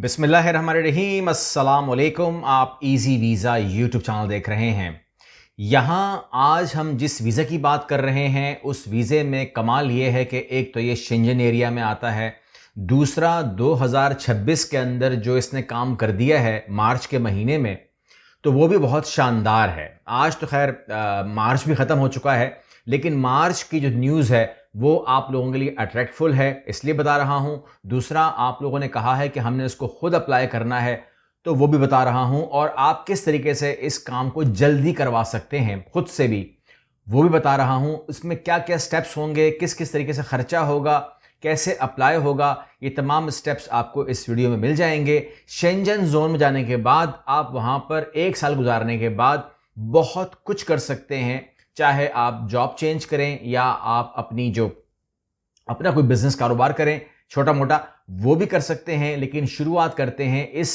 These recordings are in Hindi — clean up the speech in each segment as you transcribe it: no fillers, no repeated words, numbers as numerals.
बिस्मिल्लाहिर्रहमानिर्रहीम, अस्सलाम वालेकुम। आप इजी वीज़ा यूट्यूब चैनल देख रहे हैं। यहाँ आज हम जिस वीज़ा की बात कर रहे हैं उस वीज़े में कमाल ये है कि एक तो ये शेंजन एरिया में आता है, दूसरा 2026 के अंदर जो इसने काम कर दिया है मार्च के महीने में, तो वो भी बहुत शानदार है। आज तो खैर मार्च भी ख़त्म हो चुका है, लेकिन मार्च की जो न्यूज़ है वो आप लोगों के लिए अट्रैक्टफुल है, इसलिए बता रहा हूँ। दूसरा, आप लोगों ने कहा है कि हमने इसको खुद अप्लाई करना है, तो वो भी बता रहा हूँ। और आप किस तरीके से इस काम को जल्दी करवा सकते हैं खुद से भी, वो भी बता रहा हूँ। इसमें क्या क्या स्टेप्स होंगे, किस किस तरीके से ख़र्चा होगा, कैसे अप्लाई होगा, ये तमाम स्टेप्स आपको इस वीडियो में मिल जाएंगे। शेंजन जोन में जाने के बाद आप वहाँ पर 1 साल गुजारने के बाद बहुत कुछ कर सकते हैं। चाहे आप जॉब चेंज करें या आप अपना कोई बिजनेस कारोबार करें छोटा मोटा, वो भी कर सकते हैं। लेकिन शुरुआत करते हैं इस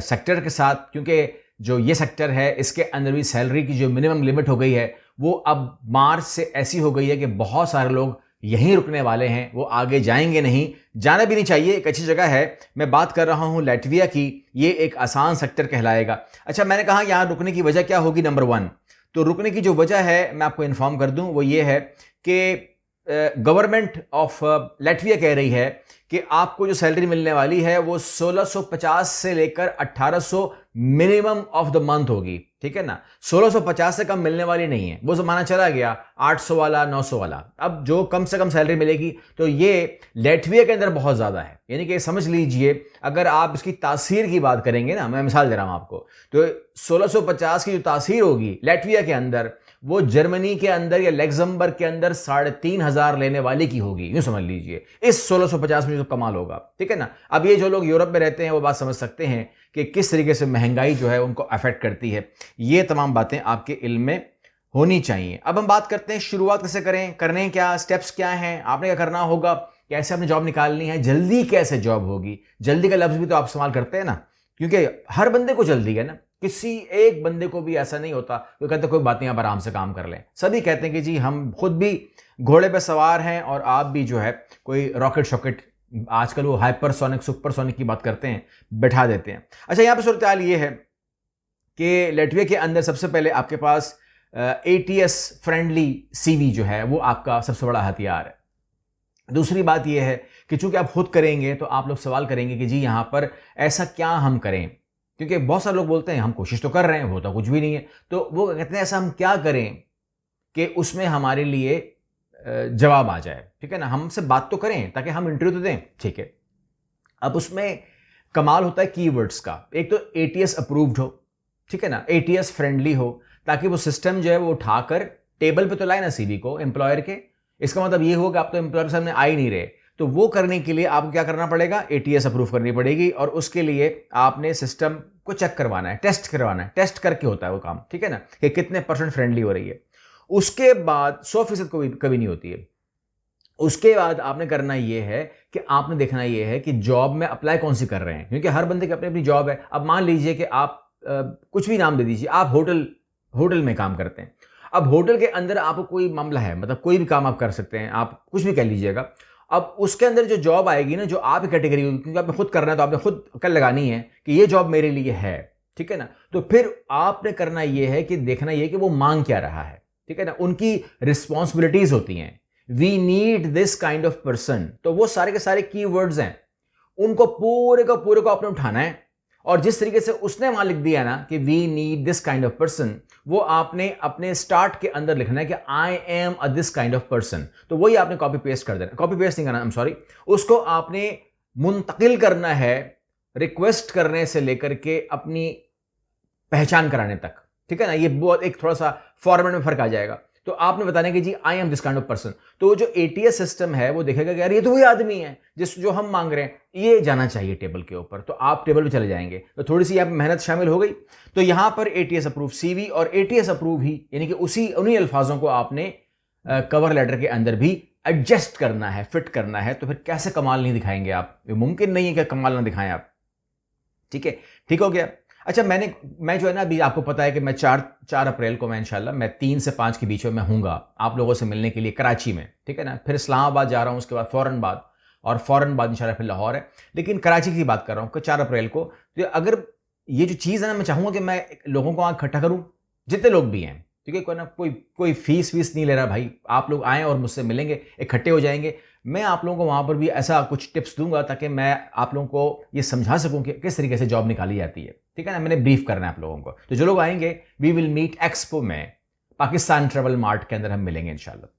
सेक्टर के साथ, क्योंकि जो ये सेक्टर है इसके अंदर भी सैलरी की जो मिनिमम लिमिट हो गई है वो अब मार्च से ऐसी हो गई है कि बहुत सारे लोग यहीं रुकने वाले हैं, वो आगे जाएंगे नहीं। जाना भी नहीं चाहिए, एक अच्छी जगह है। मैं बात कर रहा हूँ लैटविया की, ये एक आसान सेक्टर कहलाएगा। अच्छा, मैंने कहा यहाँ रुकने की वजह क्या होगी। नंबर 1, तो रुकने की जो वजह है मैं आपको इन्फॉर्म कर दूं, वो ये है कि गवर्नमेंट ऑफ लैटविया कह रही है कि आपको जो सैलरी मिलने वाली है वो 1650 से लेकर 1800 मिनिमम ऑफ द मंथ होगी। ठीक है ना, 1650 से कम मिलने वाली नहीं है। वो जमाना चला गया 800 वाला, 900 वाला। अब जो कम से कम सैलरी मिलेगी, तो ये लैटविया के अंदर बहुत ज़्यादा है। यानी कि समझ लीजिए, अगर आप इसकी तासीर की बात करेंगे ना, मैं मिसाल दे रहा हूँ आपको, तो 1650 की जो तासीर होगी लैटविया के अंदर, वो जर्मनी के अंदर या लग्जमबर्ग के अंदर 3500 लेने वाली की होगी। यूं समझ लीजिए इस 1650 में जो कमाल होगा। ठीक है ना। अब ये जो लोग यूरोप में रहते हैं वो बात समझ सकते हैं कि किस तरीके से महंगाई जो है उनको अफेक्ट करती है। ये तमाम बातें आपके इल्म में होनी चाहिए। अब हम बात करते हैं शुरुआत कैसे करें, करने क्या, स्टेप्स क्या हैं, आपने क्या करना होगा, कैसे अपनी जॉब निकालनी है, जल्दी कैसे जॉब होगी। जल्दी का लफ्ज भी तो आप इस्तेमाल करते हैं ना, क्योंकि हर बंदे को जल्दी है ना। किसी एक बंदे को भी ऐसा नहीं होता वो कहते कोई बात नहीं, आप आराम से काम कर लें। सभी कहते हैं कि जी हम खुद भी घोड़े पे सवार हैं और आप भी जो है कोई रॉकेट शॉकेट, आजकल वो हाइपरसोनिक सुपरसोनिक की बात करते हैं, बैठा देते हैं। अच्छा, यहाँ पे सूरत हाल ये है कि लैटविया के अंदर सबसे पहले आपके पास ATS फ्रेंडली CV जो है वो आपका सबसे बड़ा हथियार है। दूसरी बात यह है कि चूंकि आप खुद करेंगे तो आप लोग सवाल करेंगे कि जी यहाँ पर ऐसा क्या हम करें, क्योंकि बहुत सारे लोग बोलते हैं हम कोशिश तो कर रहे हैं, होता कुछ भी नहीं है। तो वो कहते हैं ऐसा हम क्या करें कि उसमें हमारे लिए जवाब आ जाए। ठीक है ना, हमसे बात तो करें ताकि हम इंटरव्यू तो दें। ठीक है, अब उसमें कमाल होता है कीवर्ड्स का। एक तो ATS अप्रूव्ड हो, ठीक है ना, ATS फ्रेंडली हो, ताकि वो सिस्टम जो है वो उठाकर टेबल पे तो लाए ना CV को एम्प्लॉयर के। इसका मतलब ये होगा आप तो एम्प्लॉयर के सामने आ ही नहीं रहे। तो वो करने के लिए आपको क्या करना पड़ेगा, ATS अप्रूव करनी पड़ेगी। और उसके लिए आपने सिस्टम को चेक करवाना है, टेस्ट करवाना है। टेस्ट करके होता है वो काम, ठीक है ना, कि कितने % फ्रेंडली हो रही है। उसके बाद 100% को कभी नहीं होती है। उसके बाद आपने करना ये है कि आपने देखना ये है कि जॉब में अप्लाई कौन सी कर रहे हैं, क्योंकि हर बंदे की अपनी अपनी जॉब है। अब मान लीजिए कि आप कुछ भी नाम दे दीजिए, आप होटल में काम करते हैं। अब होटल के अंदर आपको कोई मामला है, मतलब कोई भी काम आप कर सकते हैं, आप कुछ भी कह लीजिएगा। अब उसके अंदर जो जॉब आएगी ना, जो आप कैटेगरी होगी, क्योंकि आपने खुद करना है तो आपने खुद कर लगानी है कि ये जॉब मेरे लिए है। ठीक है ना, तो फिर आपने करना ये है कि देखना ये कि वो मांग क्या रहा है। ठीक है ना, उनकी रिस्पॉन्सिबिलिटीज होती हैं, we need this kind of person. तो वो सारे के सारे कीवर्ड्स हैं, उनको पूरे को आपने उठाना है। और जिस तरीके से उसने वहां लिख दिया ना कि we need this kind of person, वो आपने अपने स्टार्ट के अंदर लिखना है कि I am a this kind of person. तो वही आपने कॉपी पेस्ट कर देना, कॉपी पेस्ट नहीं करना, आई एम सॉरी, उसको आपने मुंतकिल करना है रिक्वेस्ट करने से लेकर के अपनी पहचान कराने तक। ठीक है ना, ये बहुत एक थोड़ा सा फॉर्मेट में फर्क आ जाएगा। तो आपने बताना कि जी I am this kind of person. तो जो ATS सिस्टम है वो देखेगा कि यार ये तो वही आदमी है जो हम मांग रहे हैं, ये जाना चाहिए टेबल के ऊपर। तो आप टेबल पे चले जाएंगे, तो थोड़ी सी यहाँ पे मेहनत शामिल हो गई। तो यहां पर ATS अप्रूव CV और ATS अप्रूव ही, यानी कि उन्हीं अल्फाजों को आपने कवर लेटर के अंदर भी एडजस्ट करना है, फिट करना है। तो फिर कैसे कमाल नहीं दिखाएंगे आप, ये मुमकिन नहीं है कि कमाल ना दिखाएं आप। ठीक है, ठीक हो गया। अच्छा, मैं जो है ना, अभी आपको पता है कि मैं 4 अप्रैल को मैं इंशाल्लाह मैं 3 से 5 के बीच में मैं हूँगा आप लोगों से मिलने के लिए कराची में। ठीक है ना, फिर इस्लामाबाद जा रहा हूँ, उसके बाद फौरन बाद और फ़ौरन बाद इंशाल्लाह फिर लाहौर है। लेकिन कराची की बात कर रहा हूँ कि 4 अप्रैल को, तो अगर ये जो चीज़ है ना, मैं चाहूँगा कि मैं लोगों को वहाँ इकट्ठा करूँ, जितने लोग भी हैं, ठीक है? कोई फीस वीस नहीं ले रहा भाई, आप लोग आएँ और मुझसे मिलेंगे, इकट्ठे हो जाएंगे। मैं आप लोगों को वहाँ पर भी ऐसा कुछ टिप्स दूंगा ताकि मैं आप लोगों को ये समझा सकूँ कि किस तरीके से जॉब निकाली जाती है, ठीक है ना? मैंने ब्रीफ करना है आप लोगों को। तो जो लोग आएंगे, वी विल मीट एक्सपो में, पाकिस्तान ट्रेवल मार्ट के अंदर हम मिलेंगे इंशाल्लाह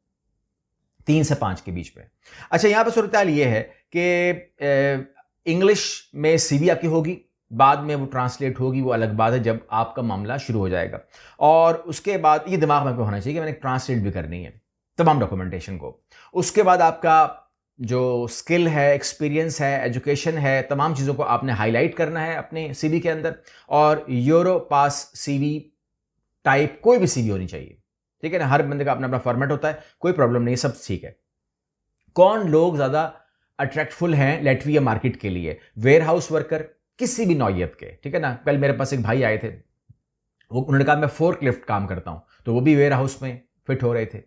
3 से 5 के बीच में। अच्छा, यहाँ पर सूरत हाल ये है कि इंग्लिश में सीवी आपकी होगी, बाद में वो ट्रांसलेट होगी, वो अलग बात है जब आपका मामला शुरू हो जाएगा। और उसके बाद ये दिमाग में होना चाहिए कि मैंने ट्रांसलेट भी करनी है तमाम डॉक्यूमेंटेशन को। उसके बाद आपका जो स्किल है, एक्सपीरियंस है, एजुकेशन है, तमाम चीज़ों को आपने हाईलाइट करना है अपने सीवी के अंदर। और यूरो पास सीवी टाइप कोई भी सीवी होनी चाहिए, ठीक है ना? हर बंदे का अपना अपना फॉर्मेट होता है, कोई प्रॉब्लम नहीं, सब ठीक है। कौन लोग ज़्यादा अट्रैक्टफुल हैं लैटविया मार्केट के लिए? वेयर हाउस वर्कर किसी भी नौयत के, ठीक है ना? कल मेरे पास एक भाई आए थे, उन्होंने कहा मैं फोर्क लिफ्ट काम करता हूँ, तो वो भी वेयर हाउस में फिट हो रहे थे।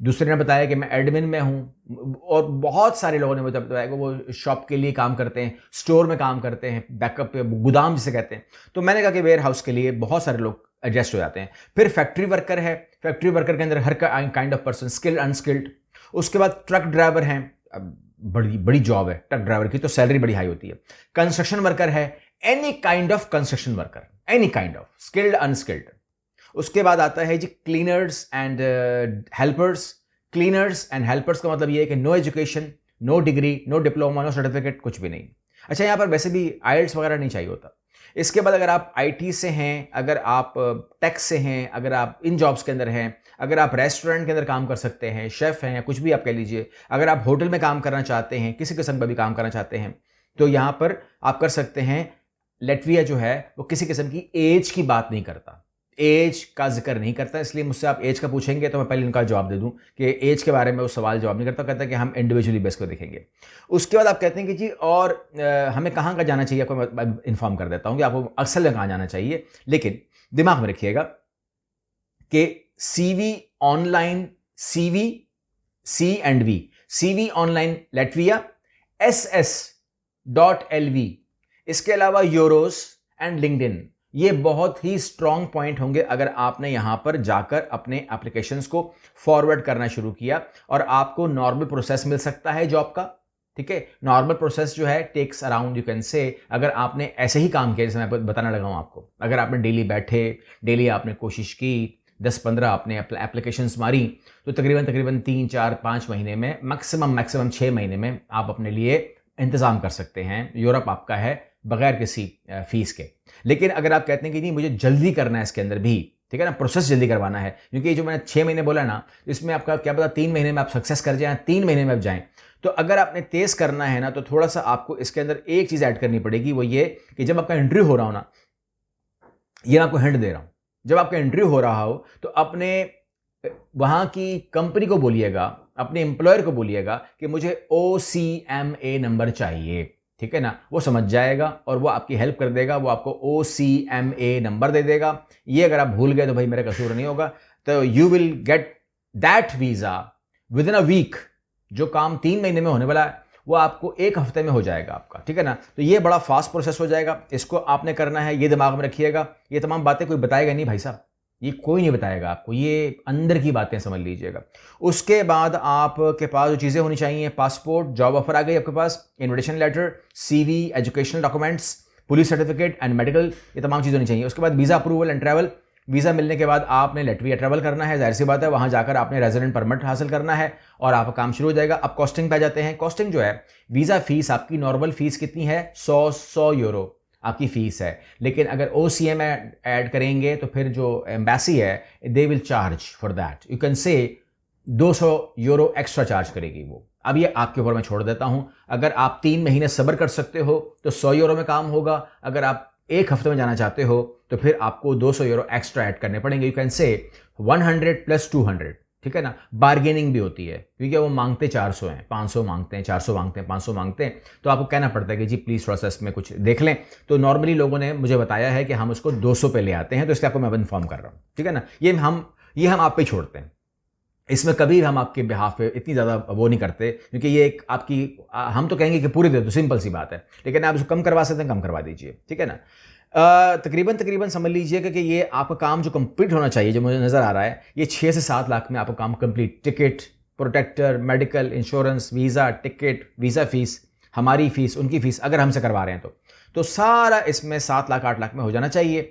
दूसरे ने बताया कि मैं एडमिन में हूँ, और बहुत सारे लोगों ने मुझे बताया कि वो शॉप के लिए काम करते हैं, स्टोर में काम करते हैं, बैकअप पे गोदाम जिसे कहते हैं। तो मैंने कहा कि वेयर हाउस के लिए बहुत सारे लोग एडजस्ट हो जाते हैं। फिर फैक्ट्री वर्कर है, फैक्ट्री वर्कर के अंदर हर kind of person, skilled unskilled. उसके बाद ट्रक ड्राइवर हैं, बड़ी बड़ी जॉब है ट्रक ड्राइवर की, तो सैलरी बड़ी हाई होती है। कंस्ट्रक्शन वर्कर है, any kind of construction worker, any kind of, skilled unskilled. उसके बाद आता है जी cleaners and helpers. Cleaners and helpers का मतलब ये है कि no education, no degree, no diploma, no certificate, कुछ भी नहीं। अच्छा, यहाँ पर वैसे भी आइल्स वगैरह नहीं चाहिए होता। इसके बाद अगर आप आईटी से हैं, अगर आप टेक से हैं, अगर आप इन जॉब्स के अंदर हैं, अगर आप रेस्टोरेंट के अंदर काम कर सकते हैं, शेफ हैं या कुछ भी आप कह लीजिए, अगर आप होटल में काम करना चाहते हैं, किसी किस्म का भी काम करना चाहते हैं, तो यहाँ पर आप कर सकते हैं। लैटविया जो है वो किसी किस्म की एज की बात नहीं करता, एज का जिक्र नहीं करता। इसलिए मुझसे आप एज का पूछेंगे तो मैं पहले इनका जवाब दे दूं कि एज के बारे में वो सवाल जवाब नहीं करता, कहता है कि हम इंडिविजुअली बेस को देखेंगे। उसके बाद आप कहते हैं कि जी और हमें कहाँ का जाना चाहिए, आपको मैं इन्फॉर्म कर देता हूँ कि आपको अक्सर में कहाँ जाना चाहिए। लेकिन दिमाग में रखिएगा कि CV online, CV online Latvia ss.lv, इसके अलावा यूरोस एंड लिंक्डइन, ये बहुत ही स्ट्रॉन्ग पॉइंट होंगे अगर आपने यहां पर जाकर अपने एप्लीकेशंस को फॉरवर्ड करना शुरू किया, और आपको नॉर्मल प्रोसेस मिल सकता है जॉब का, ठीक है? नॉर्मल प्रोसेस जो है takes around, you can say, अगर आपने ऐसे ही काम किया जैसे मैं बताने लगा हूं आपको, अगर आपने डेली बैठे, डेली आपने कोशिश की, 10-15 आपने एप्लीकेशंस मारी, तो तकरीबन 3, 4, 5 महीने में, मैक्सिमम 6 महीने में आप अपने लिए इंतजाम कर सकते हैं। यूरोप आपका है बगैर किसी फीस के। लेकिन अगर आप कहते हैं कि नहीं मुझे जल्दी करना है इसके अंदर भी, ठीक है ना, प्रोसेस जल्दी करवाना है, क्योंकि जो मैंने 6 महीने बोला ना, इसमें आपका क्या पता 3 महीने में आप सक्सेस कर जाएं, 3 महीने में आप जाएं। तो अगर आपने तेज करना है ना, तो थोड़ा सा आपको इसके अंदर एक चीज ऐड करनी पड़ेगी, वो ये कि जब आपका इंटरव्यू हो रहा हो ना, ये मैं आपको हिंट दे रहा हूं, जब आपका इंटरव्यू हो रहा हो तो अपने वहां की कंपनी को बोलिएगा, अपने एम्प्लॉयर को बोलिएगा कि मुझे OCMA नंबर चाहिए, ठीक है ना? वो समझ जाएगा और वो आपकी हेल्प कर देगा, वो आपको OCMA नंबर दे देगा। ये अगर आप भूल गए तो भाई मेरा कसूर नहीं होगा। तो you will get that visa within a week. जो काम 3 महीने में होने वाला है वो आपको 1 हफ्ते में हो जाएगा आपका, ठीक है ना? तो ये बड़ा फास्ट प्रोसेस हो जाएगा, इसको आपने करना है, ये दिमाग में रखिएगा। ये तमाम बातें कोई बताएगा नहीं भाई साहब, ये कोई नहीं बताएगा आपको, ये अंदर की बातें समझ लीजिएगा। उसके बाद आपके पास जो चीज़ें होनी चाहिए, पासपोर्ट, जॉब ऑफर आ गई आपके पास, invitation letter, CV, educational documents, police certificate and medical, ये तमाम चीज़ें होनी चाहिए। उसके बाद visa approval and travel. Visa मिलने के बाद आपने लैटविया ट्रैवल करना है, जाहिर सी बात है, वहाँ जाकर आपने रेजिडेंट परमिट हासिल करना है और आपका काम शुरू हो जाएगा। अब कॉस्टिंग पे आ जाते हैं। कॉस्टिंग जो है, वीज़ा फीस आपकी नॉर्मल फीस कितनी है? 100 यूरो आपकी फीस है। लेकिन अगर OCM ऐड करेंगे तो फिर जो एम्बेसी है they will charge for that, you can say 200 euro extra charge करेगी वो। अब ये आपके ऊपर मैं छोड़ देता हूं। अगर आप 3 महीने सब्र कर सकते हो तो 100 यूरो में काम होगा। अगर आप 1 हफ्ते में जाना चाहते हो तो फिर आपको 200 यूरो एक्स्ट्रा ऐड करने पड़ेंगे। यू कैन से 100 + 200, ठीक है ना? बार्गेनिंग भी होती है क्योंकि वो मांगते 400 हैं, 500 मांगते हैं, 400 मांगते हैं, 500 मांगते हैं, तो आपको कहना पड़ता है कि जी प्लीज़ थोड़ा सा इसमें कुछ देख लें। तो नॉर्मली लोगों ने मुझे बताया है कि हम उसको 200 पे ले आते हैं, तो इसलिए आपको मैं इन्फॉर्म कर रहा हूँ, ठीक है ना? ये हम आप पे छोड़ते हैं। इसमें कभी हम आपके बिहाफ पे इतनी ज़्यादा वो नहीं करते, क्योंकि ये एक आपकी हम तो कहेंगे कि पूरी दे दो, सिंपल सी बात है, लेकिन आप उसको कम करवा सकते हैं, कम करवा दीजिए, ठीक है ना। तकरीबन समझ लीजिएगा कि ये आपका काम जो कंप्लीट होना चाहिए, जो मुझे नज़र आ रहा है, ये 6 से 7 लाख में आपका काम complete, ticket, protector, medical, insurance, visa, ticket, visa fees, हमारी फ़ीस, उनकी फ़ीस अगर हमसे करवा रहे हैं तो सारा इसमें 7 लाख 8 लाख में हो जाना चाहिए।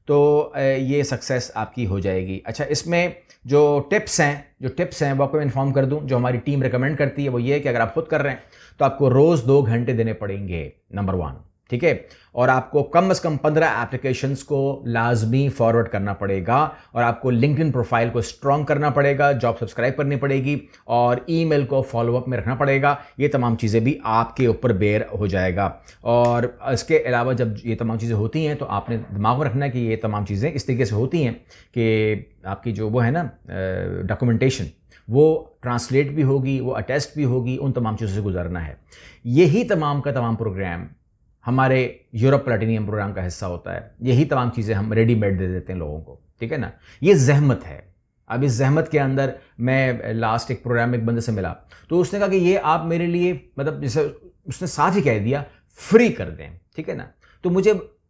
तो ये सक्सेस आपकी हो जाएगी। अच्छा, इसमें जो टिप्स हैं वो आपको इन्फॉर्म कर दूं, जो हमारी टीम रिकमेंड करती है, वो ये है कि अगर आप खुद कर रहे हैं तो आपको रोज़ 2 घंटे देने पड़ेंगे, नंबर 1, ठीक है। और आपको कम से कम 15 एप्लीकेशंस को लाजमी फॉरवर्ड करना पड़ेगा, और आपको लिंक्डइन प्रोफाइल को स्ट्रॉन्ग करना पड़ेगा, जॉब सब्सक्राइब करनी पड़ेगी, और ईमेल को फॉलोअप में रखना पड़ेगा। ये तमाम चीज़ें भी आपके ऊपर बेयर हो जाएगा। और इसके अलावा जब ये तमाम चीज़ें होती हैं तो आपने दिमाग में रखना है कि ये तमाम चीज़ें इस तरीके से होती हैं कि आपकी जो वो है ना डॉक्यूमेंटेशन, वो ट्रांसलेट भी होगी, वो अटेस्ट भी होगी, उन तमाम चीज़ों से गुजरना है। यही तमाम का तमाम प्रोग्राम हमारे यूरोप प्लैटिनियम प्रोग्राम का हिस्सा होता है। यही तमाम चीज़ें हम रेडीमेड दे देते हैं लोगों को, ठीक है ना। ये जहमत है। अब इस जहमत के अंदर मैं लास्ट एक प्रोग्राम में एक बंदे से मिला, तो उसने कहा कि ये आप मेरे लिए, मतलब जैसे उसने साफ ही कह दिया, फ्री कर दें, ठीक है ना। तो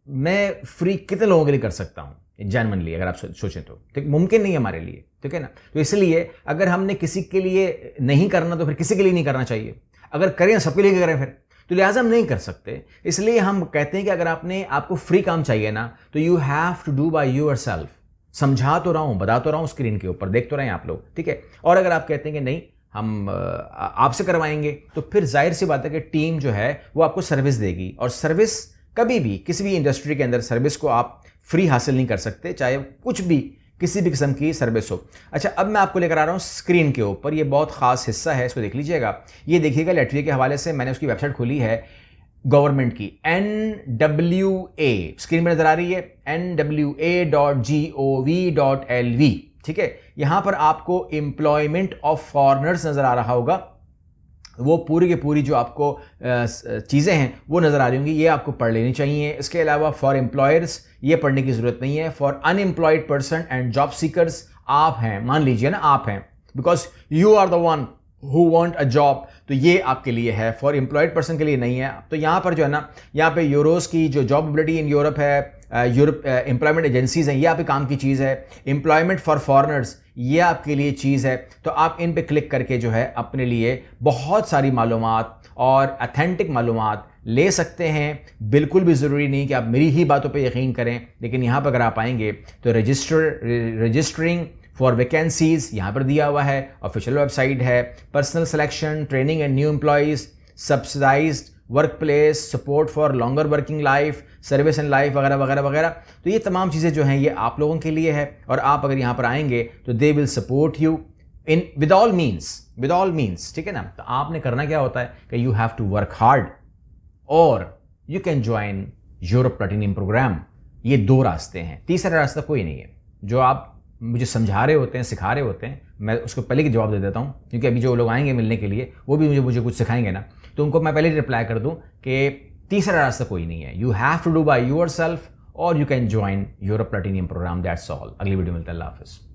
मैं फ्री कितने लोगों के लिए कर सकता हूँ जेन्युइनली, अगर आप सोचें तो, ठीक, मुमकिन नहीं है हमारे लिए, ठीक है ना। तो इसलिए अगर हमने किसी के लिए नहीं करना तो फिर किसी के लिए नहीं करना चाहिए। अगर करें सबके लिए करें फिर, तो लिहाजा हम नहीं कर सकते। इसलिए हम कहते हैं कि अगर आपको फ्री काम चाहिए ना, तो you have to do by yourself. समझा तो रहा हूं, बता तो रहा हूं, स्क्रीन के ऊपर देख तो रहे हैं आप लोग, ठीक है। और अगर आप कहते हैं कि नहीं हम आपसे करवाएंगे, तो फिर जाहिर सी बात है कि टीम जो है वो आपको सर्विस देगी। और सर्विस कभी भी किसी भी इंडस्ट्री के अंदर सर्विस को आप फ्री हासिल नहीं कर सकते, चाहे कुछ भी किसी भी किस्म की सर्विस हो। अच्छा, अब मैं आपको लेकर आ रहा हूँ स्क्रीन के ऊपर, ये बहुत खास हिस्सा है, इसको देख लीजिएगा। ये देखिएगा, लैटविया के हवाले से मैंने उसकी वेबसाइट खोली है गवर्नमेंट की, NWA, स्क्रीन पर नजर आ रही है, NWA.gov.lv, ठीक है। यहां पर आपको एम्प्लॉयमेंट ऑफ फॉरेनर्स नजर आ रहा होगा। वो पूरी की पूरी जो आपको चीज़ें हैं वो नज़र आ रही होंगी, ये आपको पढ़ लेनी चाहिए। इसके अलावा फॉर एम्प्लॉयर्स ये पढ़ने की ज़रूरत नहीं है। For unemployed person and job seekers, आप हैं, मान लीजिए ना आप हैं, because you are the one who want a job, तो ये आपके लिए है। फॉर एम्प्लॉयड पर्सन के लिए नहीं है। तो यहाँ पर जो है ना, यहाँ पे यूरोस की जो जॉब एबिलिटी इन यूरोप है, यूरोप एम्प्लॉयमेंट एजेंसीज हैं, ये आपके काम की चीज़ है। एम्प्लॉयमेंट फॉर फॉरेनर्स, ये आपके लिए चीज़ है। तो आप इन पे क्लिक करके जो है अपने लिए बहुत सारी मालूमात और अथेंटिक मालूमात ले सकते हैं। बिल्कुल भी ज़रूरी नहीं कि आप मेरी ही बातों पे यकीन करें, लेकिन यहाँ पर अगर आप आएंगे तो रजिस्टरिंग फॉर वैकेंसीज यहाँ पर दिया हुआ है, ऑफिशियल वेबसाइट है। Personal selection, training and new employees, subsidised work place, support for longer working life, service and life, वगैरह वगैरह वगैरह। तो ये तमाम चीज़ें जो हैं ये आप लोगों के लिए है, और आप अगर यहाँ पर आएंगे तो they will support you in with all means, ठीक है ना। तो आपने करना क्या होता है कि you have to work hard और you can join Europe platinum program. ये 2 रास्ते हैं, तीसरा रास्ता कोई नहीं है। जो आप मुझे समझा रहे होते हैं, सिखा रहे होते हैं, मैं उसको पहले की जवाब दे देता हूँ, क्योंकि अभी जो लोग आएंगे मिलने के लिए वो भी मुझे कुछ सिखाएंगे ना, तो उनको मैं पहले रिप्लाई कर दूं कि तीसरा रास्ता कोई नहीं है। You have to do by yourself और you can join Europe platinum program, that's all. अगली वीडियो मिलता है, अल्लाह हाफिज़।